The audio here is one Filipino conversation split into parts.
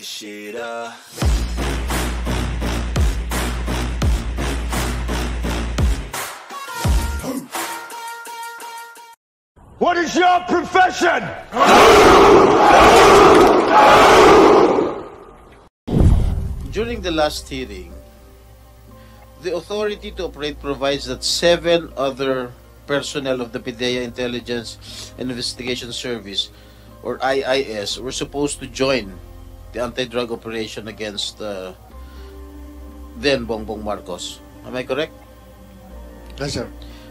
this shit up. What is your profession? During the last hearing, the authority to operate provides that 7 other personnel of the PDEA Intelligence and Investigation Service, or IIS, were supposed to join the anti-drug operation against then Bongbong Marcos. Am I correct? Yes, sir.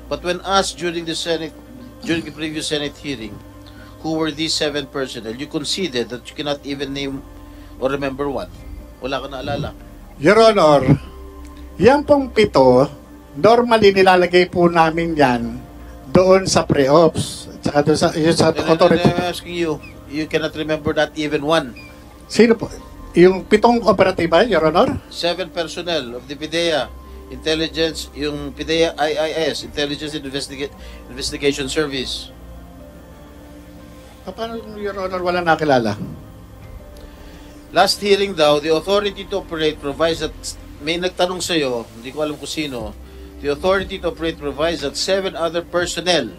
But when asked during the previous Senate hearing, who were these 7 personnel, you conceded that you cannot even name or remember one. Wala ka naalala. Your Honor, yan pong 7, normally nilalagay po namin yan doon sa pre-ops. Tsaka doon sa authority. I'm asking you, you cannot remember that even one. Sino po? Yung 7 operatiba, Your Honor? 7 personnel of the PDEA Intelligence, yung PDEA IIS, Intelligence and Investigation Service. Paano, Your Honor, wala nakilala? Last hearing daw, the authority to operate provides that, may nagtanong sa'yo, hindi ko alam kung sino, the authority to operate provides that 7 other personnel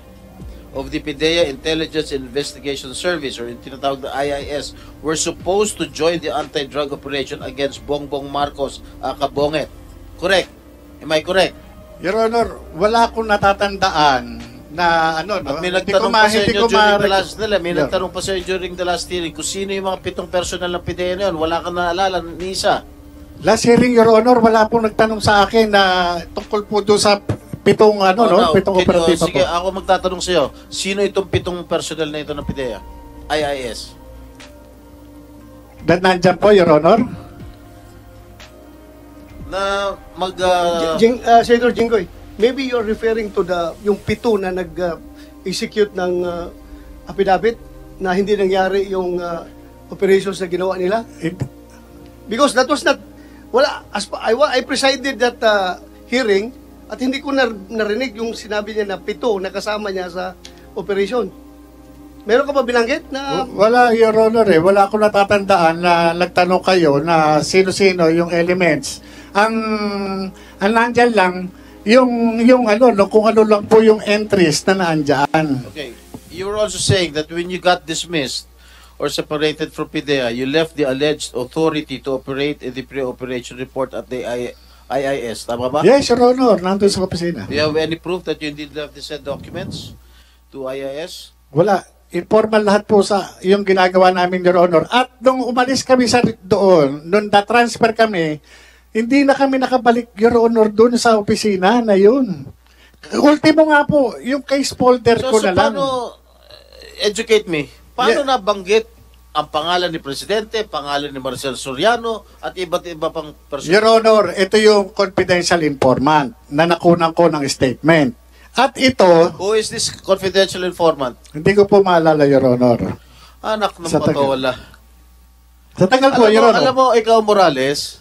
of the PDEA Intelligence and Investigation Service, or yung tinatawag na IIS, were supposed to join the anti-drug operation against Bongbong Marcos, Kabonget. Correct? Am I correct? Your Honor, wala akong natatandaan na ano, no? At may nagtanong pa sa inyo during the last may nagtanong pa sa inyo during the last hearing kung sino yung mga 7 personal ng PDEA na yun. Wala ka naalala ni isa. Last hearing, Your Honor, wala pong nagtanong sa akin na tungkol po doon sa 7 7 operatiba po. Sige, ako magtatanong sa iyo. Sino itong 7 personal na ito ng PDEA? IIS. Nandyan po, Your Honor? Na Senator Jinggoy, maybe you're referring to yung 7 na nag-execute ng affidavit na hindi nangyari yung operations na ginawa nila? Because that was not, I presided that hearing at hindi ko narinig yung sinabi niya na 7 na kasama niya sa operation. Meron ka ba binanggit na? Wala, Your Honor, eh. Wala akong natatandaan na nagtanong kayo na sino-sino yung elements. Ang nandyan lang, yung ano, kung ano lang po yung entries na naandyan. Okay. You were also saying that when you got dismissed or separated from PDEA, you left the alleged authority to operate in the pre-operation report at the IIS. Tama ba? Yes, Your Honor. Nandun sa opisina. Do you have any proof that you did left the said documents to IIS? Wala. Informal lahat po sa yung ginagawa namin, Your Honor. At nung umalis kami doon, nung na-transfer kami, hindi na kami nakabalik, Your Honor, doon sa opisina na yun. Ultimo nga po, yung case folder ko na lang. So, educate me. Paano nabanggit ang pangalan ni Presidente, pangalan ni Marcel Soriano, at iba't iba pang personal? Your Honor, ito yung confidential informant na nakunan ko ng statement. At ito... Who is this confidential informant? Hindi ko po maalala, Your Honor. Anak ng patawala. Sa tagal po, Your Honor. Alam mo, ikaw, Morales,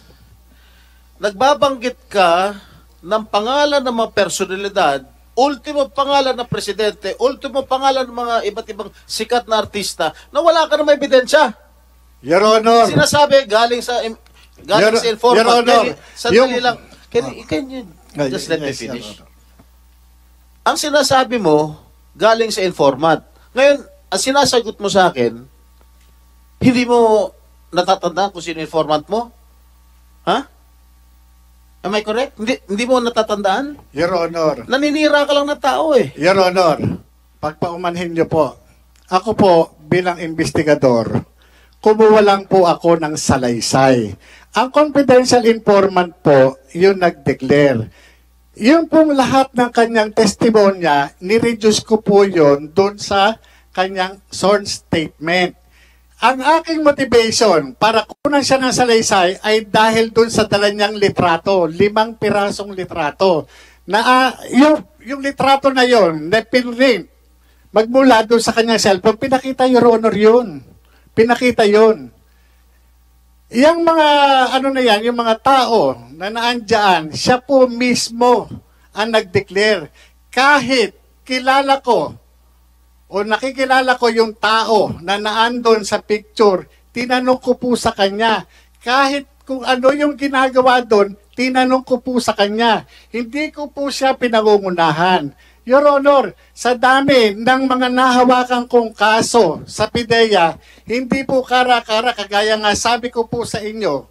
nagbabanggit ka ng pangalan ng mga personalidad, ultimo pangalan ng presidente, ultimo pangalan ng mga iba't ibang sikat na artista na wala ka na may ebidensya. Your Honor. Sinasabi galing sa informant. Your Honor. Sandali lang. Can you just let me finish? Ang sinasabi mo, galing sa informant. Ngayon, ang sinasagot mo sa akin, hindi mo natatandaan kung sino informant mo? Ha? Am I correct? Hindi mo natatandaan? Your Honor. Naninira ka lang ng tao eh. Your Honor, pagpaumanhin niyo po, ako po bilang investigador, kumuha lang po ako ng salaysay. Ang confidential informant po, yung nag-declare. Yung pong lahat ng kanyang testimonya, ni-reduce ko po yun doon sa kanyang sworn statement. Ang aking motivation para kunan siya ng salaysay ay dahil doon sa dala niyang litrato, 5 pirasong litrato. Na yung litrato na yon, na pinrint, magmula doon sa kanyang cellphone, pinakita, Your Honor, yun. Pinakita yun. Yang mga, yung mga tao na naandyan, siya po mismo ang nag-declare. Kahit kilala ko o nakikilala ko yung tao na naandon sa picture, tinanong ko po sa kanya. Kahit kung ano yung ginagawa doon, tinanong ko po sa kanya. Hindi ko po siya pinangungunahan. Your Honor, sa dami ng mga nahawakan kong kaso sa PIDEA, hindi po kara-kara, kagaya nga sabi ko po sa inyo,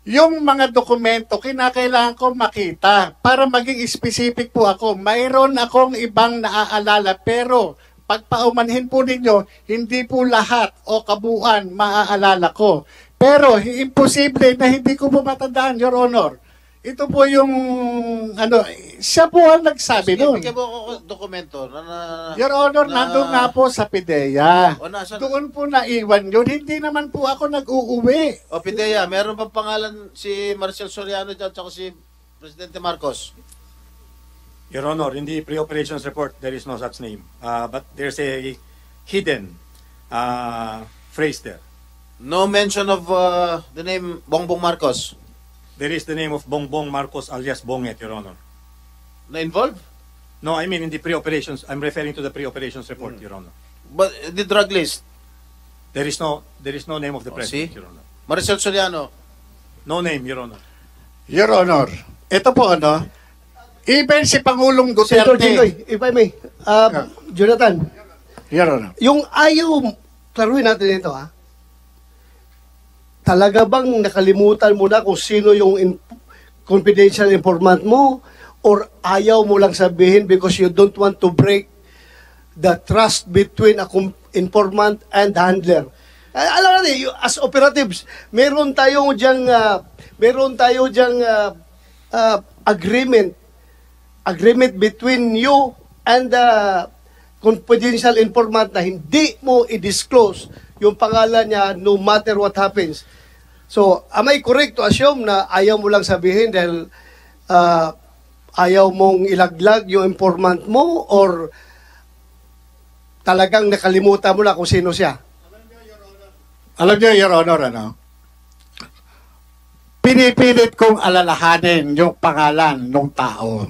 yung mga dokumento, kinakailangan ko makita para maging specific po ako. Mayroon akong ibang naaalala, pero pagpaumanhin po ninyo, hindi po lahat o kabuuan maaalala ko. Pero imposible na hindi ko po matandaan, Your Honor. Ito po yung, siya po ang nagsabi doon. Bigyan mo ako dokumento Your Honor, nandun nga po sa PIDEA. O, nasaan? Doon po naiwan yun. Hindi naman po ako nag-uuwi. O, Pidea, meron bang pangalan si Marcel Soriano dyan at si Presidente Marcos? Your Honor, in the pre-operations report, there is no such name. But there's a hidden phrase there. No mention of the name Bongbong Marcos There is the name of Bongbong Marcos alias Bonget, Your Honor. na involved? No, I mean in the pre-operations. I'm referring to the pre-operations report, Your Honor. But the drug list? There is no name of the See? president, Your Honor. Marcel Soriano? No name, Your Honor. Your Honor, ito po even si Pangulong Senator Duterte. Jinggoy, if I may, Jonathan, Your Honor. yung ayaw, klaruhin natin ito talaga bang nakalimutan mo na kung sino yung confidential informant mo or ayaw mo lang sabihin because you don't want to break the trust between a informant and handler? Alam natin, as operatives, meron tayo diyang agreement between you and the confidential informant na hindi mo i-disclose yung pangalan niya no matter what happens. So, am I correct to assume na ayaw mo lang sabihin dahil ayaw mong ilaglag yung informant mo or talagang nakalimutan mo na kung sino siya? Alam niyo, Your Honor, pinipilit kong alalahanin yung pangalan ng tao.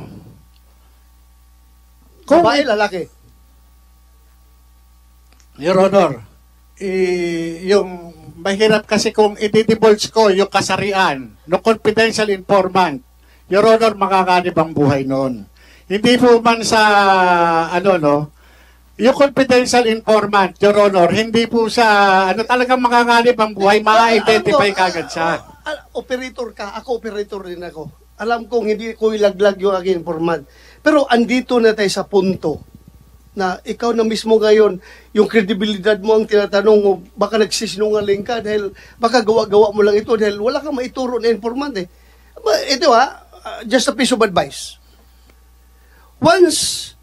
Babae, lalaki? Your Honor, yung mahirap kasi kung i-divulge ko yung kasarian ng confidential informant, Your Honor, makakanib ang buhay noon. Hindi po man sa, yung confidential informant, Your Honor, hindi po sa, talagang makakanib ang buhay, ma-identify kagad siya. Operator ka, ako operator din ako. Alam kong hindi ko ilaglag yung aking informant. Pero andito na tayo sa punto na ikaw na mismo ngayon, yung credibilidad mo ang tinatanong mo, baka nagsisinungaling ka dahil baka gawa-gawa mo lang ito dahil wala kang maituro na informant Ito just a piece of advice. Once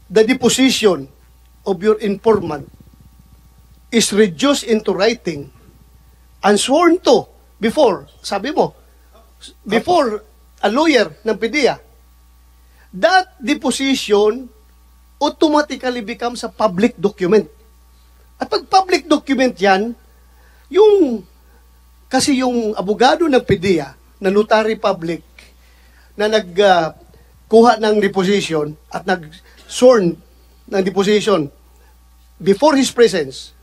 the deposition of your informant is reduced into writing and sworn to before, sabi mo, before a lawyer ng PIDEA, that deposition automatically becomes a public document. At pag public document yan, kasi yung abogado ng PIDEA, na notary public, na nagkuha ng deposition at nag-sworn ng deposition before his presence,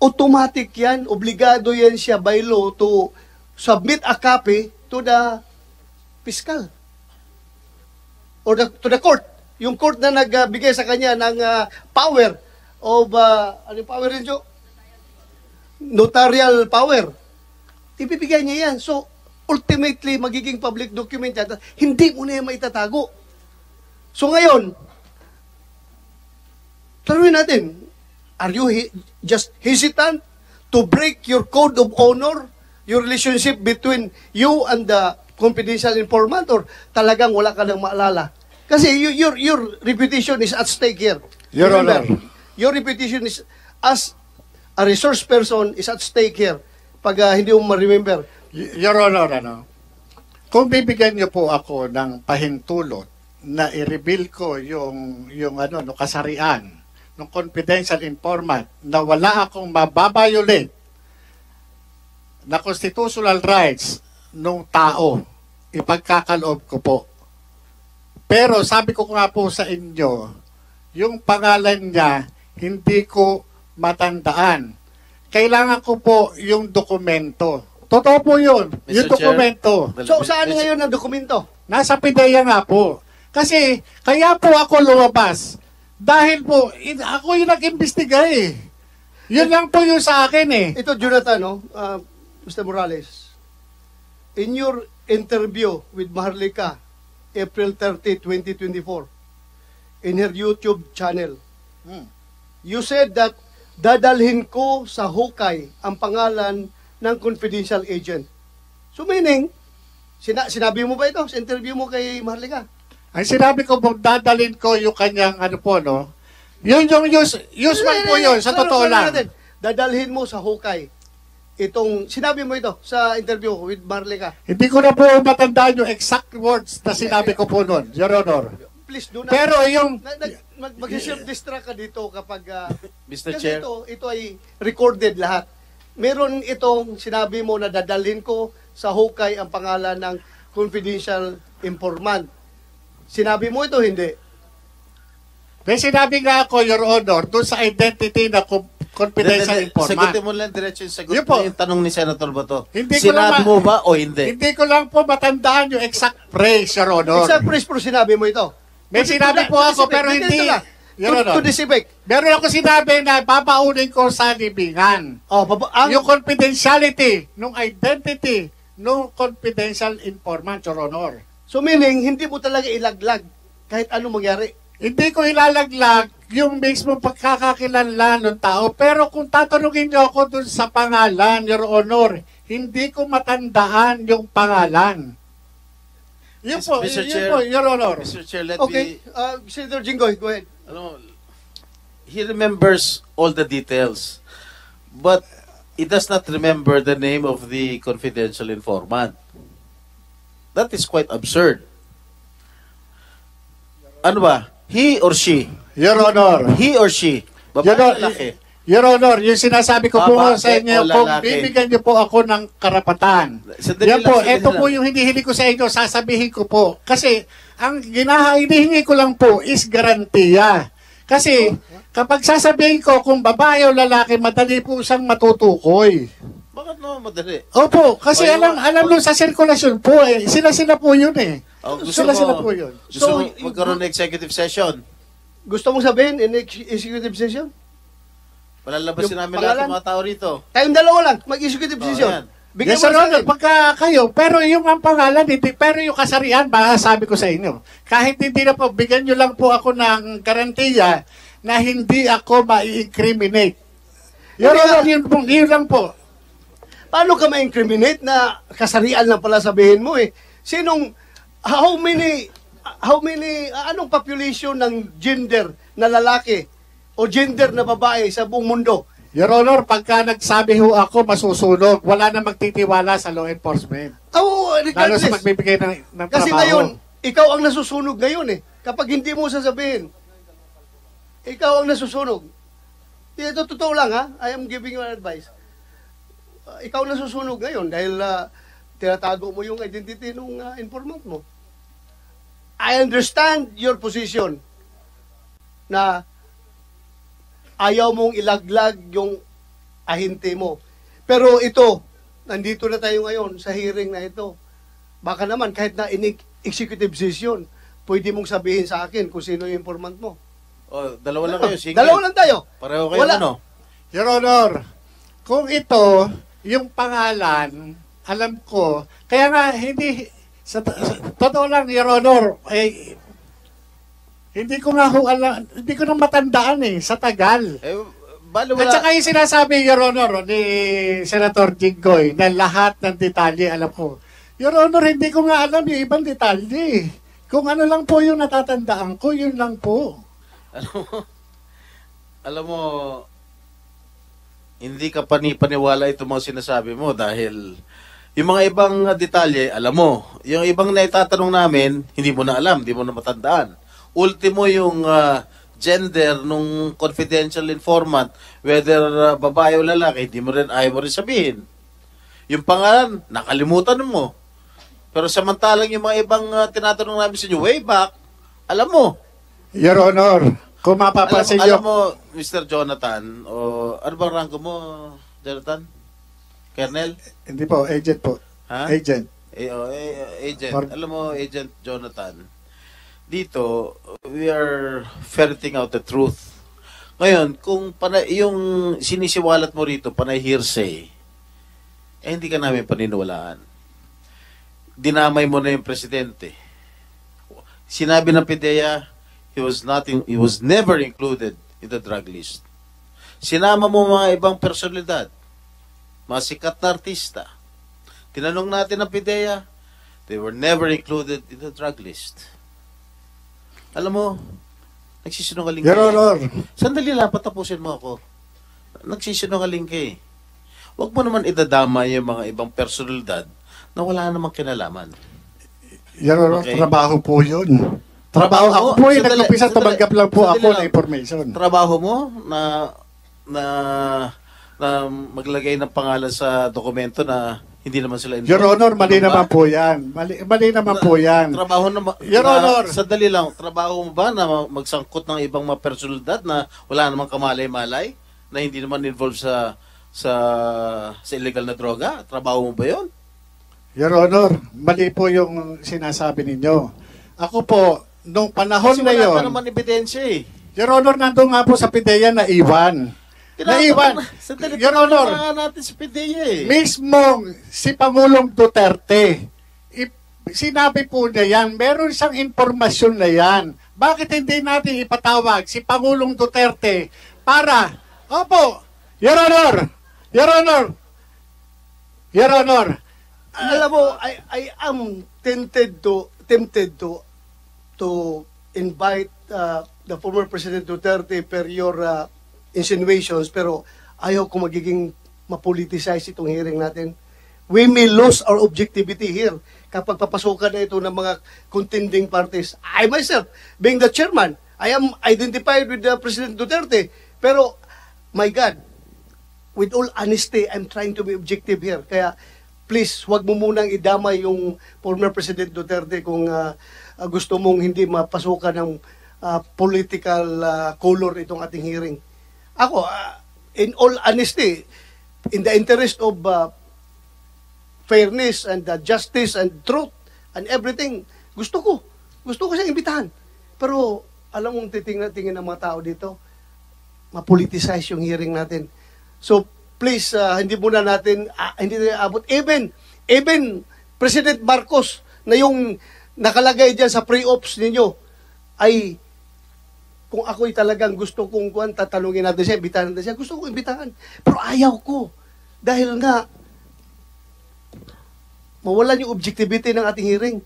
automatic yan, obligado yan siya by law to submit a copy to the fiscal or to the court. Yung court na nagbigay sa kanya ng power of, ano yung power rin, Joe? Notarial power. Ibibigay niya yan. So, ultimately, magiging public document yan. Hindi mo na yan maitatago. So, ngayon, taruhin natin, are you just hesitant to break your code of honor, your relationship between you and the confidential informant, or talagang wala ka nang maalala? Kasi your reputation is at stake here. Your Honor. Your reputation is as a resource person is at stake here. Pag hindi mo ma-remember. Your Honor, kung bibigyan niyo po ako ng pahintulot na i-reveal ko yung kasarian ng confidential informant na wala akong mababiolate na constitutional rights ng tao, ipagkakaloob ko po. Pero sabi ko nga po sa inyo, yung pangalan niya, hindi ko matandaan. kailangan ko po yung dokumento. Totoo po yun, Mr. yung Chair. dokumento. So, saan ngayon ang dokumento? Nasa PIDEA nga po. Kasi, kaya po ako lumabas. Dahil po, ako yung nag-imbestiga eh. Yun lang po yung sa akin eh. Ito, Jonathan, no? Mr. Morales, in your interview with Maharlika, April 30, 2024, in her YouTube channel, you said that dadalhin ko sa hukay ang pangalan ng confidential agent. So meaning, sinabi mo ba ito sa interview mo kay Maharlika? Ang sinabi ko po, dadalhin ko yung kanyang ano po, no? Yun yung useman po yun, sa totoo lang. Dadalhin mo sa hukay. Itong, sinabi mo ito sa interview with Maharlika. Hindi ko na po matandaan yung exact words na sinabi ko po noon, Your Honor. Please do not. Pero yung... Mag-self-distract ka dito kapag... Mr. kasi Chair. ito ay recorded lahat. Meron itong sinabi mo na dadalhin ko sa hukay ang pangalan ng confidential informant. Sinabi mo ito, hindi? May sinabi nga ako, Your Honor, doon sa identity na confidential informant. Sagutin mo lang diretso yung sagot. Yun po. Yung tanong ni Senator Bato. Hindi ko Sinabi lang mo ba o hindi? Hindi ko lang po matandaan yung exact phrase, Your Honor. Exact phrase pero sinabi mo ito. May sinabi po ako, pero hindi. Your Honor. To this effect. Meron ako sinabi na papaunin ko sa libingan. Oh, Yung confidentiality, nung identity, nung confidential informant, Your Honor. So meaning, hindi mo talaga ilaglag kahit ano mangyari. Hindi ko ilalaglag yung mismo pagkakakilala ng tao. Pero kung tatanungin niyo ako dun sa pangalan, Your Honor, hindi ko matandaan yung pangalan. Yun po, Mr. yun Chair. po, Your Honor. Mr. Chair, let Okay, me... Senator Jinggoy, go ahead. Ano, he remembers all the details, but he does not remember the name of the confidential informant. That is quite absurd. Ano ba? He or she? Your Honor. He or she? Babae Your o Honor, lalaki? Your Honor, yung sinasabi ko po Babae sa inyo, o kung lalaki? bibigyan niyo po ako ng karapatan. Sandali Yan lang, po, sandali ito lang. po yung hinihingi ko sa inyo, sasabihin ko po. Kasi, ang hinihingi ko lang po is garantiya. Kasi, kapag sasabihin ko kung babae o lalaki, madali po siyang matutukoy. Bakit no madali? Opo, kasi O, yung- alam nyo sa sirkulasyon po eh. Sila po yun eh. Oh, Sila po yun. Gusto So, mo magkaroon ng executive session? Gusto mong sabihin in executive session? Palalabasin Yung namin lahat pangalan? ng mga tao rito. Tayong dalawa lang, mag-executive Oh, session. yan. Bigyan Yes, mo Sir sa Honor, akin. pagka kayo, pero yung ang pangalan, hindi, pero yung kasarian, baka sabi ko sa inyo, kahit hindi na po, bigyan nyo lang po ako ng garantiya na hindi ako ma-incriminate. Your Hindi Honor, yun lang po. Paano ka ma-incriminate na kasarian lang pala sabihin mo eh? How many, anong population ng gender na lalaki o gender na babae sa buong mundo? Your Honor, pagka nagsabi ho ako, masusunog. Wala na magtitiwala sa law enforcement. Oh, Lalo regardless. sa magbibigay ng Kasi trabaho. ngayon, ikaw ang nasusunog ngayon eh. Kapag hindi mo sasabihin, ikaw ang nasusunog. Ito totoo lang ha. I am giving you an advice. Ikaw ang nasusunog ngayon dahil tinatago mo yung identity ng informant mo. I understand your position na ayaw mong ilaglag yung ahinte mo. Pero ito, nandito na tayo ngayon sa hearing na ito. Baka naman kahit na in executive session, pwede mong sabihin sa akin kung sino yung informant mo. Oh, dalawa lang kayo. Sige. Dalawa lang tayo. Pareho kayo Wala. ano? Your Honor, kung ito, yung pangalan, alam ko, kaya nga hindi, sa totoo lang, Your Honor, hindi ko nga ho alam, hindi ko na matandaan sa tagal. Bali At wala. saka yung sinasabi, Your Honor, ni Senator Jinggoy, na lahat ng detalye alam ko. Your Honor, hindi ko nga alam yung ibang detalye. Kung ano lang po yung natatandaan ko, yun lang po. Alam mo, hindi ka panipaniwala itong mga sinasabi mo dahil yung mga ibang detalye, alam mo. Yung ibang naitatanong namin, hindi mo na alam, hindi mo na matandaan. Ultimo yung gender nung confidential informant, whether babae o lalaki, hindi mo rin, ayaw mo rin sabihin. Yung pangalan, nakalimutan mo. Pero samantalang yung mga ibang tinatanong namin sa inyo, way back, alam mo. Your Honor, kung mapapansin Alam nyo, mo, Mr. Jonathan, o ano bang rango mo? Jonathan? Colonel? Hindi po, agent po. Ha? Agent. Agent. Par- Alam mo, Agent Jonathan, dito, we are ferreting out the truth. Ngayon, kung yung sinisiwalat mo rito, panay hearsay, hindi ka namin paniniwalaan. Dinamay mo na yung presidente. Sinabi ng PIDEA, he was never included in the drug list. Sinama mo mga ibang personalidad, mga sikat na artista. Tinanong natin ng PIDEA, they were never included in the drug list. Alam mo, nagsisinungaling Your ka. Honor. Sandali lang, patapusin mo ako. Nagsisinungaling ka eh. Huwag mo naman idadama yung mga ibang personalidad na wala namang kinalaman. Your Honor, Okay. trabaho po yun. Trabaho ako po eh. Nag-umpisa, tumanggap lang po ako ng information. Trabaho mo na maglagay ng pangalan sa dokumento na hindi naman sila involved. Your Honor, mali Ano ba? naman po yan. Mali naman po yan. Trabaho Your Honor. Sandali lang, trabaho mo ba na magsangkot ng ibang mga personalidad na wala namang kamalay-malay, na hindi naman involved sa illegal na droga? Trabaho mo ba yon? Your Honor, mali po yung sinasabi ninyo. Ako po, nung panahon Kasi na wala yon, ka naman ebidensya eh. Your Honor, nandun nga po sa PIDEA na iwan. Naiwan. Sandali, Your Honor, natin sa PIDEA eh. mismong si Pangulong Duterte, sinabi po niya yan, meron siyang impormasyon na yan. Bakit hindi natin ipatawag si Pangulong Duterte para, opo, Your Honor, Your Honor, Your Honor, Alam mo, I am tempted to invite the former President Duterte per your insinuations, pero ayaw ko magiging mapoliticize itong hearing natin. We may lose our objectivity here kapag papasukan na ito ng mga contending parties. I myself, being the chairman, I am identified with President Duterte, pero my God, with all honesty, I'm trying to be objective here. Kaya please, wag mo munang idamay yung former President Duterte kung gusto mong hindi mapasukan ng political color itong ating hearing. Ako, in all honesty, in the interest of fairness and justice and truth and everything, gusto ko siyang imbitahan. Pero alam mong titingnan ng mga tao dito, mapoliticize yung hearing natin. So please, hindi muna natin, hindi na abot. Even President Marcos na yung nakalagay dyan sa pre-ops ninyo ay, kung ako'y talagang gusto kong tatanungin natin siya, imbitahan natin siya, gusto kong imbitahan. Pero ayaw ko. Dahil nga, mawalan yung objectivity ng ating hearing.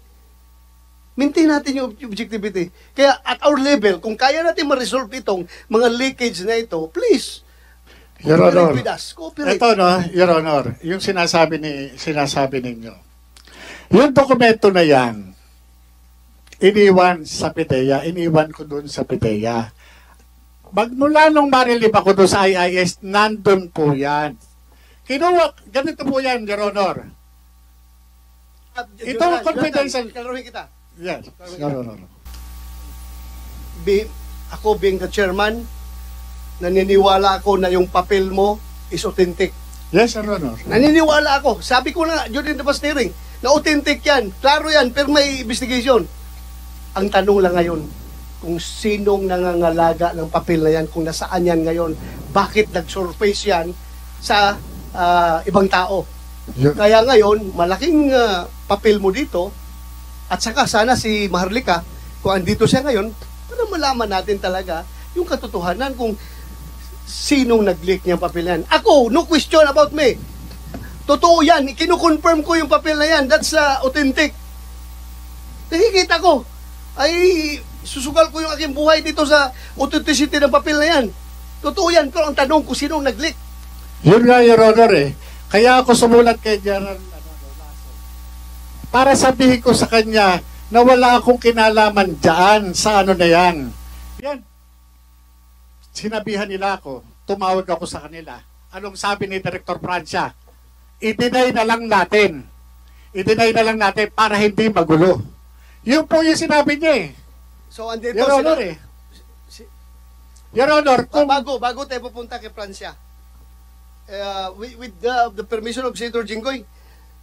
Maintain natin yung objectivity. Kaya at our level, kung kaya natin ma-resolve itong mga leakage na ito, please, Your Honor, cooperate with us. Cooperate. ito no, Your Honor, yung sinasabi ninyo. Yung dokumento na yan, iniwan sa PIDEA, iniwan ko doon sa PIDEA. Magmula nung marilib ako doon sa IIS, nandun po yan. Kinuha, ganito po yan, Your Honor. Ito ang confidential. Kalaruhin kita. Yes, Your Honor. Ako being the chairman, naniniwala ako na yung papel mo is authentic. Yes, Your Honor. Naniniwala ako. Sabi ko na during the past hearing, na authentic yan. Klaro yan, pero may investigation. Ang tanong lang ngayon, kung sinong nangangalaga ng papel na yan, kung nasaan yan ngayon, bakit nag-surface yan sa ibang tao. Kaya ngayon, malaking papel mo dito, at saka sana si Maharlika, kung andito siya ngayon, para malaman natin talaga yung katotohanan kung sinong nag-leak niyang papel na yan. Ako, no question about me. Totoo yan, kinukonfirm ko yung papel na yan, that's authentic. Nakikita ko, ay susugal ko yung aking buhay dito sa authenticity ng papel na yan. Totoo yan, pero ang tanong ko sinong nag-leak. Yun nga, Your Honor eh. Kaya ako sumulat kay General para sabihin ko sa kanya na wala akong kinalaman dyan sa ano na yan. Yan. Sinabihan nila ako, tumawag ako sa kanila. Anong sabi ni Director Francia? I-deny na lang natin. I-deny na lang natin para hindi magulo. Yun po yung sinabi niya eh. So, andito Your Honor eh. Your Honor, kung... Bago tayo pupunta kay Francia. With the permission of Senator Jinggoy,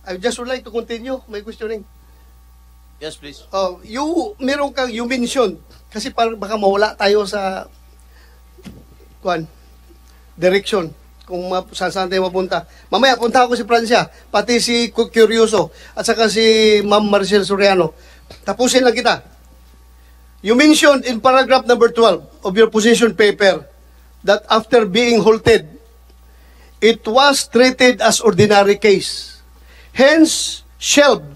I just would like to continue my questioning. Yes, please. You mentioned, kasi parang baka mawala tayo sa direction kung saan tayo mapunta. Mamaya, punta ako si Francia, pati si Curioso, at saka si Ma'am Maricel Soriano. Tapusin lang kita. You mentioned in paragraph number 12 of your position paper that after being halted, it was treated as ordinary case. Hence, shelved.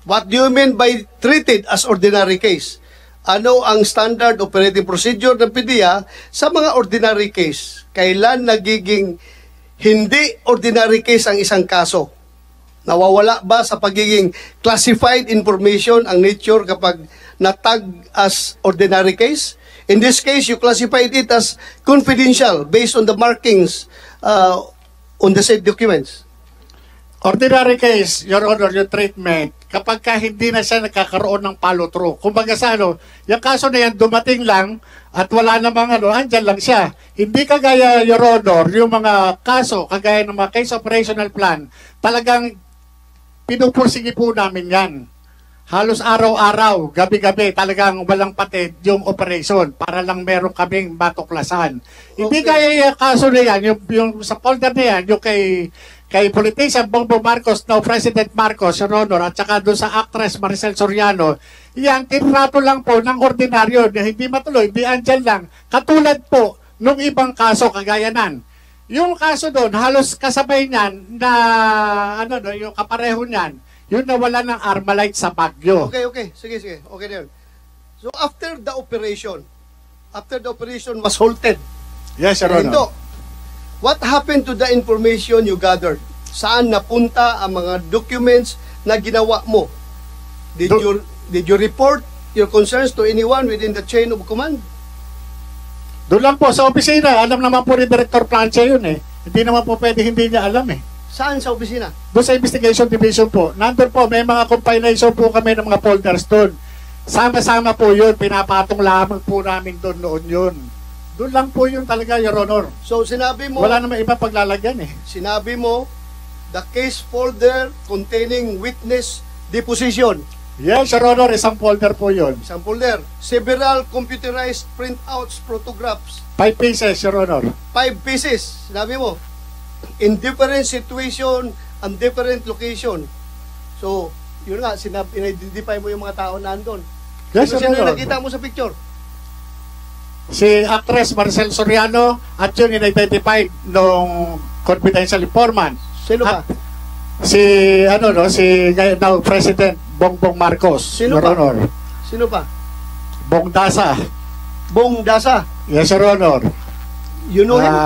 What do you mean by treated as ordinary case? Ano ang standard operating procedure ng PDEA sa mga ordinary case? Kailan nagiging hindi ordinary case ang isang kaso? Nawawala ba sa pagiging classified information ang nature kapag natag as ordinary case? In this case, you classified it as confidential based on the markings on the said documents. Ordinary case, Your Honor, yung treatment, kapag ka hindi na siya nagkakaroon ng follow-through. Kumbaga sa yung kaso na yan dumating lang at wala namang andyan lang siya. Hindi kagaya, Your Honor, yung mga kaso, kagaya ng mga case operational plan, talagang pinupursige po namin yan. Halos araw-araw, gabi-gabi, talagang walang patid yung operation para lang meron kaming matuklasan. Hindi kaya yung kaso na yan, yung sa folder na yan, yung kay politician Bongbong Marcos, now President Marcos, Your Honor, at saka doon sa actress Maricel Soriano, yan, tinrato lang po ng ordinaryo na hindi matuloy, hindi andyan lang. Katulad po nung ibang kaso kagayanan. Yung kaso doon, halos kasabay niyan na, yung kapareho niyan, yung nawala ng Armalite sa Baguio. Okay. Sige. Okay na yun. So, after the operation was halted. Yes, Your Honor. What happened to the information you gathered? Saan napunta ang mga documents na ginawa mo? Did you report your concerns to anyone within the chain of command? Doon lang po sa opisina. Alam naman po ni Director Plancha yun eh. Hindi naman po pwede hindi niya alam eh. Saan sa opisina? Doon sa Investigation Division po. Nandun po, may mga compilation po kami ng mga folders doon. Sama-sama po yun. Pinapatong lamang po namin doon noon yun. Doon lang po yun talaga, Your Honor. So sinabi mo, wala naman iba paglalagyan eh. Sinabi mo, the case folder containing witness deposition. Yes, Your Honor, isang folder po yun. Isang folder. Several computerized printouts, photographs. 5 pieces, Your Honor. 5 pieces. Sinabi mo, in different situation and different location. So, yun nga, in-identify mo yung mga tao nandun. Yes, Your Sino Honor. nakita mo sa picture? Si actress Maricel Soriano at yun in-identified nung confidential informant. Sino pa? Si now President Bongbong Marcos. Sino Your pa? Honor. Sino pa? Bong Dasa. Bong Dasa. Yes, Your Honor. You know him?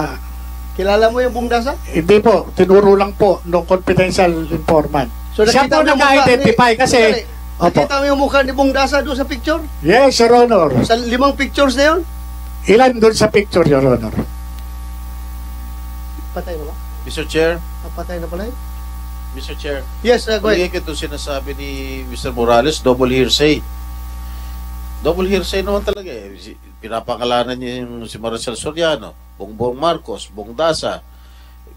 Kilala mo yung Bong Dasa? Hindi po, tinuro lang po nung confidential informant. So, siya po nag-identify kasi nakita mo yung mukha ni Bong Dasa doon sa picture? Yes, Your Honor. Sa 5 pictures na yun? Ilan doon sa picture, Your Honor? Patay na ba? Mr. Chair. Patay na pala yun? Mr. Chair. Yes, go ahead. Ito sinasabi ni Mr. Morales, double hearsay. Double hearsay naman talaga eh. Pinapangalanan niya yung si Maricel Soriano, Bongbong Marcos, Bong Dasa.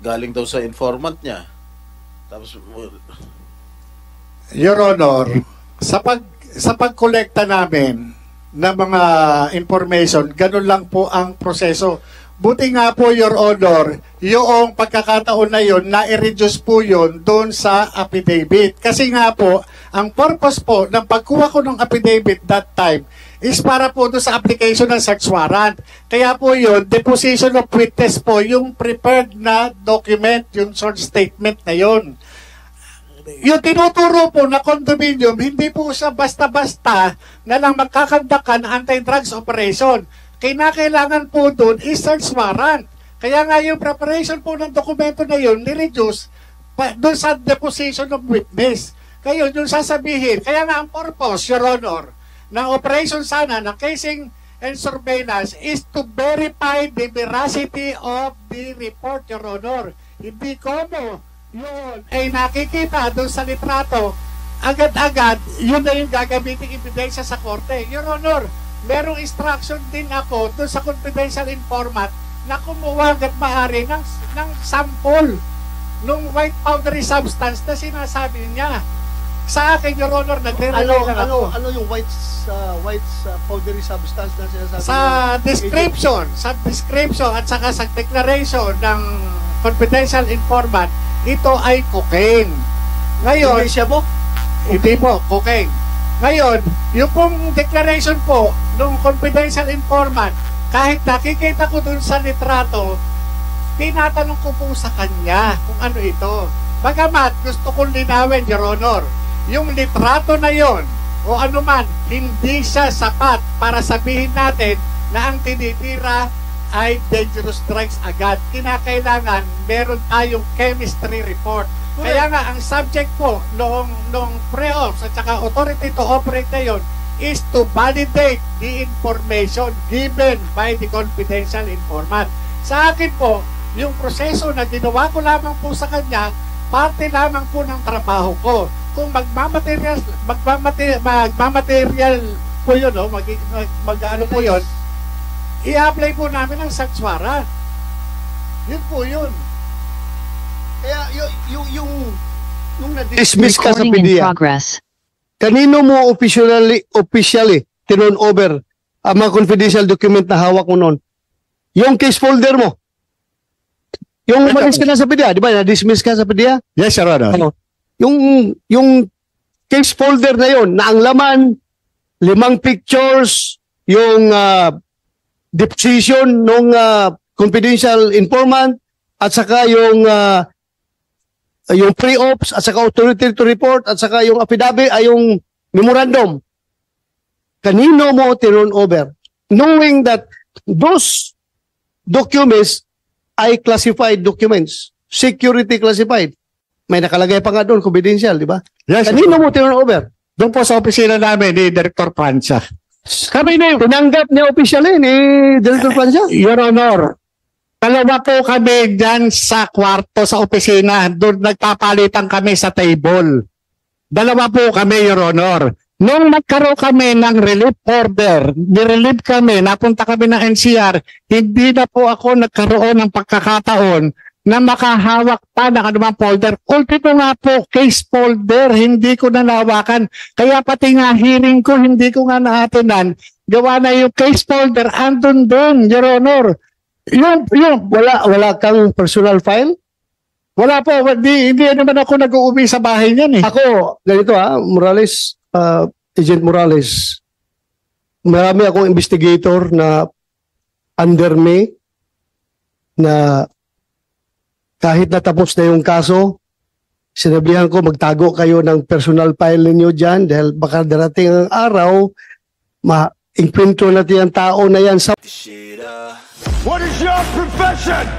Galing daw sa informant niya. Tapos Your Honor, sa pagkolekta namin ng mga information, ganun lang po ang proseso. Buti nga po, Your Honor, yung pagkakataon na yun, na-reduce po yun doon sa affidavit. Kasi nga po, ang purpose po ng pagkuha ko ng affidavit that time is para po doon sa application ng search warrant. Kaya po yun, deposition of witness po, yung prepared na document, yung short statement na yun. Yung tinuturo po na condominium, hindi po siya basta-basta na lang magkakandakan anti-drugs operation. Kinakailangan po doon is search warrant. Kaya nga yung preparation po ng dokumento na yun, ni-reduce doon sa deposition of witness. Kaya yung sasabihin, kaya nga ang purpose, Your Honor, ng operation sana, ng casing and surveillance is to verify the veracity of the report, Your Honor. Hindi como yun ay nakikita doon sa litrato, agad-agad, yun na yung gagamitin ebidensya sa korte. Your Honor, merong instruction din ako doon sa confidential informant na kumuha hanggat maaari ng sample nung white powdery substance na sinasabi niya. Sa akin, Your Honor, nagre-relay lang ako. Ano yung white powdery substance na sinasabi Sa description at saka sa declaration ng confidential informant, ito ay cocaine. Ngayon, siya po? hindi po, cocaine. Ngayon, yung pong declaration po ng confidential informant, kahit nakikita ko dun sa litrato, tinatanong ko po sa kanya kung ano ito. Bagamat gusto kong linawin, Your Honor, yung litrato na yon o anuman, hindi siya sapat para sabihin natin na ang tinitira ay dangerous drugs agad. Kinakailangan meron tayong chemistry report. Kaya nga, ang subject po nung pre-ops at saka authority to operate na yun is to validate the information given by the confidential informant. Sa akin po, yung proseso na ginawa ko lamang po sa kanya, parte lamang po ng trabaho ko. Kung magmamaterial po yun, no? Mag-ano po yun, i-apply po namin ang search warrant. Yun po yun. Kaya yung na-dismiss ka sa Recording in PDEA, progress. kanino mo officially turn over ang mga confidential document na hawak mo noon? Yung case folder mo. Yung umalis ka na sa PDEA, di ba? Na-dismiss ka sa PDEA? Yes, Your Honor. Ano? Yung case folder na yon na ang laman, 5 pictures, yung deposition ng confidential informant, at saka yung pre-ops, at saka authority to report, at saka yung affidavit, ay yung memorandum. Kanino mo turn over? Knowing that those documents ay classified documents, security classified. May nakalagay pa nga doon, confidential, di ba? Yes, Kanino mo turn over? doon po sa opisina namin ni Director Francia. Kami na Tinanggap niya officially ni Director Francia? Your Honor, dalawa po kami dyan sa kwarto sa opisina. Doon nagpapalitan kami sa table. Dalawa po kami, Your Honor. Nung nagkaroon kami ng relief order, nirelieve kami, napunta kami ng NCR, hindi na po ako nagkaroon ng pagkakataon na makahawak pa ng anumang folder. Ultimo nga po, case folder, hindi ko na nahawakan. Kaya pati nga hearing ko, hindi ko nga naatinan. Gawa na yung case folder, andun doon, Your Honor. Wala kang personal file? Wala po, hindi naman ako nag-uuwi sa bahay niyan eh. Ako, ganito Morales, Agent Morales, marami akong investigator na under me na kahit natapos na yung kaso, sinabihan ko magtago kayo ng personal file ninyo dyan dahil baka darating ang araw, ma-enkwentro natin ang tao na yan sa... What is your profession?